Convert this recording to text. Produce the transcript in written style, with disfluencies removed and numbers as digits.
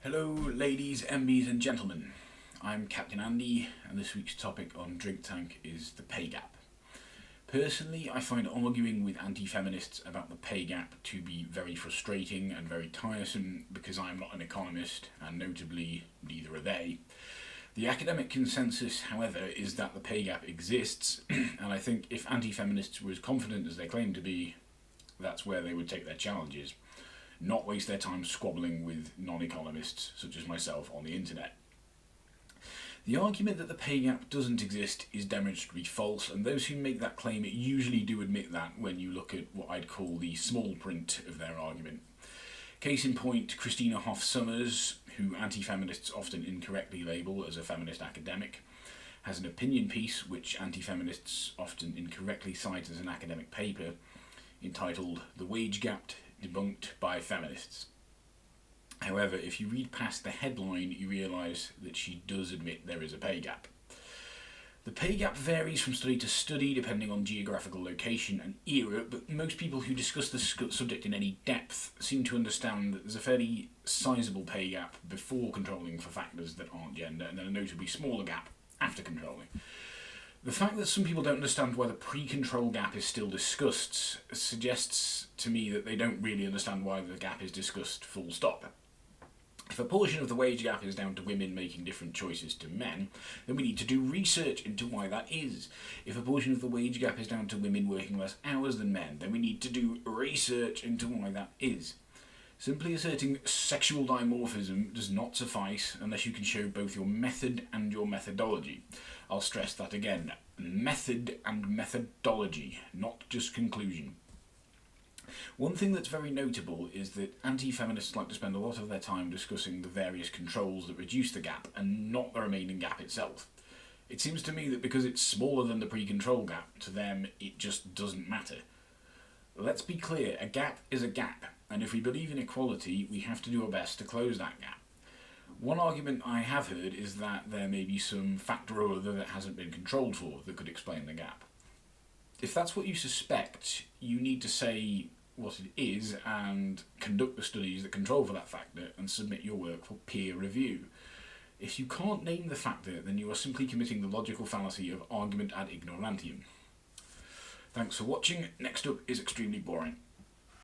Hello, ladies, MBs, and gentlemen. I'm Captain Andy, and this week's topic on Drink Tank is the pay gap. Personally, I find arguing with anti-feminists about the pay gap to be very frustrating and very tiresome because I'm not an economist, and notably, neither are they. The academic consensus, however, is that the pay gap exists, and I think if anti-feminists were as confident as they claim to be, that's where they would take their challenges, not waste their time squabbling with non-economists such as myself on the internet. The argument that the pay gap doesn't exist is demonstrably false, and those who make that claim usually do admit that when you look at what I'd call the small print of their argument. Case in point, Christina Hoff Sommers, who anti-feminists often incorrectly label as a feminist academic, has an opinion piece which anti-feminists often incorrectly cite as an academic paper entitled "The Wage Gap Debunked by Feminists." However, if you read past the headline, you realise that she does admit there is a pay gap. The pay gap varies from study to study depending on geographical location and era, but most people who discuss the subject in any depth seem to understand that there's a fairly sizable pay gap before controlling for factors that aren't gender, and then a notably smaller gap after controlling. The fact that some people don't understand why the pre-control gap is still discussed suggests to me that they don't really understand why the gap is discussed full stop. If a portion of the wage gap is down to women making different choices to men, then we need to do research into why that is. If a portion of the wage gap is down to women working less hours than men, then we need to do research into why that is. Simply asserting sexual dimorphism does not suffice unless you can show both your method and your methodology. I'll stress that again. Method and methodology, not just conclusion. One thing that's very notable is that anti-feminists like to spend a lot of their time discussing the various controls that reduce the gap and not the remaining gap itself. It seems to me that because it's smaller than the pre-control gap, to them it just doesn't matter. Let's be clear, a gap is a gap, and if we believe in equality, we have to do our best to close that gap. One argument I have heard is that there may be some factor or other that hasn't been controlled for that could explain the gap. If that's what you suspect, you need to say what it is and conduct the studies that control for that factor and submit your work for peer review. If you can't name the factor, then you are simply committing the logical fallacy of argument ad ignorantium. Thanks for watching. Next up is Extremely Boring.